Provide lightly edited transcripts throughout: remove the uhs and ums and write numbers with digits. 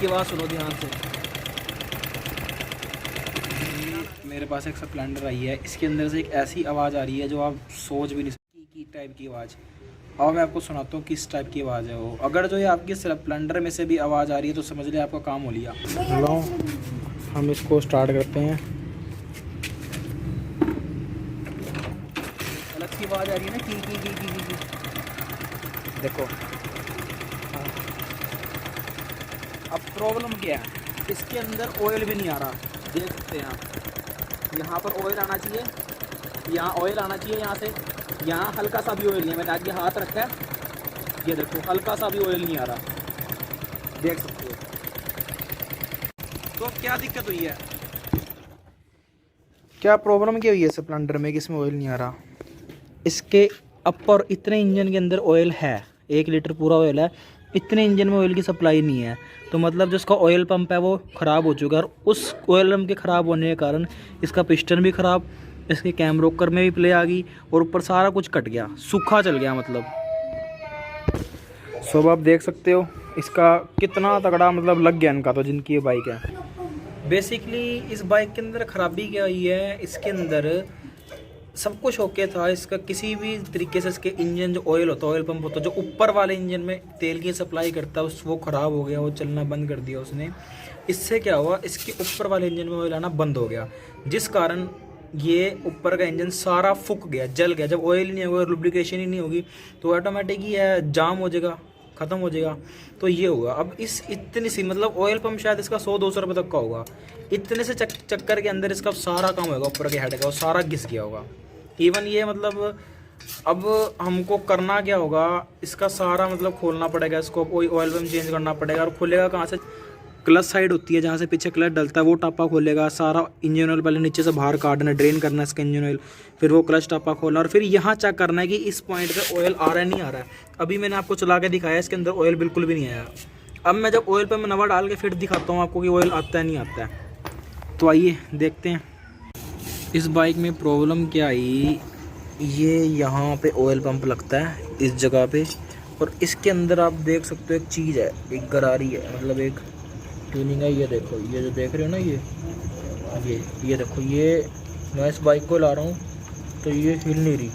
इसकी आवाज़ सुनो ध्यान से। मेरे पास एक स्प्लेंडर आई है, इसके अंदर से एक ऐसी आवाज़ आ रही है जो आप सोच भी नहीं सकती, की टाइप की आवाज़। और मैं आपको सुनाता हूँ किस टाइप की आवाज़ है वो। अगर जो ये आपकी स्प्लेंडर में से भी आवाज़ आ रही है तो समझ ले आपका काम हो लिया। लो हम इसको स्टार्ट करते हैं। अलग सी आवाज़ आ रही है ना, की। देखो अब प्रॉब्लम क्या है, इसके अंदर ऑयल भी नहीं आ रहा, देख सकते हैं आप। यहाँ पर ऑयल आना चाहिए, यहाँ ऑयल आना चाहिए, यहाँ से यहाँ हल्का सा भी ऑयल नहीं है। मैंने आगे हाथ रखा है, ये देखो हल्का सा भी ऑयल नहीं आ रहा, देख सकते हो। तो क्या दिक्कत हुई है, क्या प्रॉब्लम क्या हुई है स्प्लेंडर में कि इसमें ऑयल नहीं आ रहा? इसके अपर इतने इंजन के अंदर ऑयल है, 1 लीटर पूरा ऑयल है, इतने इंजन में ऑयल की सप्लाई नहीं है। तो मतलब जो इसका ऑयल पंप है वो ख़राब हो चुका है, और उस ऑयल पंप के ख़राब होने के कारण इसका पिस्टन भी ख़राब, इसके कैम रोकर में भी प्ले आ गई, और ऊपर सारा कुछ कट गया, सूखा चल गया मतलब। सब आप देख सकते हो इसका कितना तगड़ा मतलब लग गया इनका, तो जिनकी ये बाइक है। बेसिकली इस बाइक के अंदर ख़राबी क्या हुई है, इसके अंदर सब कुछ ओके था, इसका किसी भी तरीके से इसके इंजन जो ऑयल होता है, ऑयल पंप होता है जो ऊपर वाले इंजन में तेल की सप्लाई करता है, वो ख़राब हो गया, वो चलना बंद कर दिया उसने। इससे क्या हुआ, इसके ऊपर वाले इंजन में ऑयल आना बंद हो गया, जिस कारण ये ऊपर का इंजन सारा फूक गया, जल गया। जब ऑयल ही नहीं होगा, लुब्रिकेशन ही नहीं होगी, तो ऑटोमेटिक ही है जाम हो जाएगा, ख़त्म हो जाएगा। तो ये होगा। अब इस इतनी सी मतलब ऑयल पंप शायद इसका 100-200 रुपये तक का होगा, इतने से चक्कर के अंदर इसका सारा काम होगा, ऊपर के हेड का वो सारा घिस गया होगा। इवन ये मतलब अब हमको करना क्या होगा, इसका सारा मतलब खोलना पड़ेगा, इसको ऑयल पंप चेंज करना पड़ेगा। और खुलेगा कहाँ से, क्लच साइड होती है जहाँ से पीछे क्लच डलता है, वो टापा खोलेगा, सारा इंजन ऑयल पहले नीचे से बाहर काटना, ड्रेन करना है इसका इंजन ऑयल, फिर वो क्लच टापा खोलना, और फिर यहाँ चेक करना है कि इस पॉइंट पे ऑयल आ रहा है नहीं आ रहा है। अभी मैंने आपको चला के दिखाया, इसके अंदर ऑयल बिल्कुल भी नहीं आया। अब मैं जब ऑयल पे मैं नवा डाल के फिर दिखाता हूँ आपको कि ऑयल आता है नहीं आता है। तो आइए देखते हैं इस बाइक में प्रॉब्लम क्या आई। ये यहाँ पे ऑयल पंप लगता है इस जगह पे, और इसके अंदर आप देख सकते हो एक चीज़ है, एक गरारी है, मतलब एक ट्यूनिंग है। ये देखो, ये जो देख रहे हो ना, ये देखो, ये मैं इस बाइक को ला रहा हूँ तो ये हिल नहीं रही,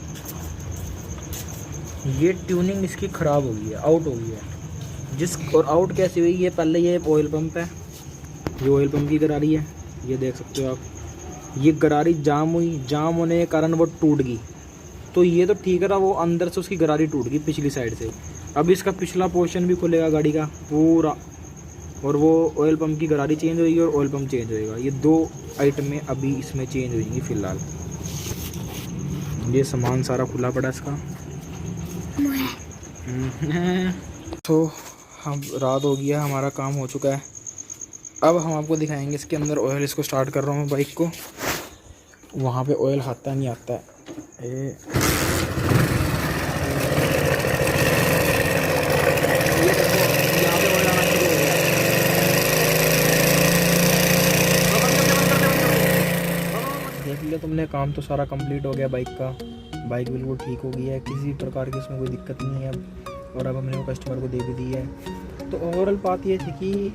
ये ट्यूनिंग इसकी ख़राब हो गई है, आउट हो गई है। और आउट कैसे हुई, ये पहले ये ऑयल पंप है, ये ऑयल पंप की गरारी है, ये देख सकते हो आप। ये गरारी जाम हुई, जाम होने के कारण वो टूट गई। तो ये तो ठीक है, वो अंदर से उसकी गरारी टूट गई पिछली साइड से। अब इसका पिछला पोर्शन भी खुलेगा गाड़ी का पूरा, और वो ऑयल पंप की गरारी चेंज होगी और ऑयल पंप चेंज होएगा। ये 2 आइटमें अभी इसमें चेंज होंगी फ़िलहाल। ये सामान सारा खुला पड़ा इसका। तो हम रात हो गया, हमारा काम हो चुका है। अब हम आपको दिखाएंगे इसके अंदर ऑयल। इसको स्टार्ट कर रहा हूँ मैं बाइक को, वहाँ पे ऑयल आता नहीं आता है। देख लिया तुमने, काम तो सारा कंप्लीट हो गया बाइक का। बाइक बिल्कुल ठीक हो गई है, किसी प्रकार की इसमें कोई दिक्कत नहीं है अब। और अब हमने वो कस्टमर को दे भी दी है। तो ओवरऑल बात ये थी कि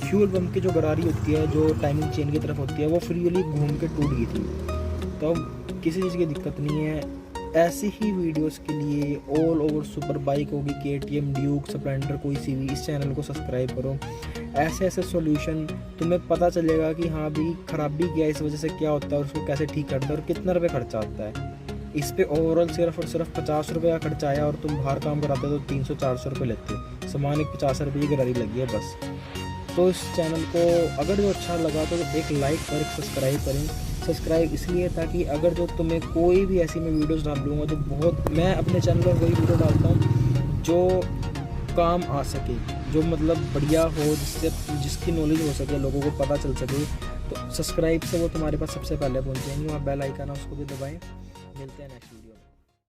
फ्यूल पंप की जो गरारी होती है, जो टाइमिंग चेन की तरफ होती है, वो फ्रीली घूम के टूट गई थी। तो अब किसी चीज़ की दिक्कत नहीं है। ऐसी ही वीडियोस के लिए ऑल ओवर सुपर बाइक होगी, KTM, ड्यूक, स्प्लेंडर, कोई सी भी, इस चैनल को सब्सक्राइब करो। ऐसे ऐसे सॉल्यूशन तुम्हें पता चलेगा कि हाँ भी खराबी क्या है, इस वजह से क्या होता है, और उसको कैसे ठीक करता है, और कितना रुपये खर्चा आता है इस पे। ओवरऑल सिर्फ और सिर्फ 50 रुपये का खर्चा आया, और तुम बाहर काम कराते हो तो 300-400 रुपये लेते। सामान एक 50 रुपये की गरारी लगी है बस। तो इस चैनल को अगर जो अच्छा लगा तो एक लाइक और एक सब्सक्राइब करें। सब्सक्राइब इसलिए ताकि अगर जो तुम्हें कोई भी ऐसी मैं वीडियोस डाल दूँगा, जो बहुत मैं अपने चैनल पर वही वीडियो डालता हूँ जो काम आ सके, जो मतलब बढ़िया हो, जिसकी नॉलेज हो सके, लोगों को पता चल सके। तो सब्सक्राइब से वो तुम्हारे पास सबसे पहले पहुँच जाएंगे। वहाँ बेल आइकन है, उसको भी दबाएँ। मिलते हैं नेक्स्ट वीडियो।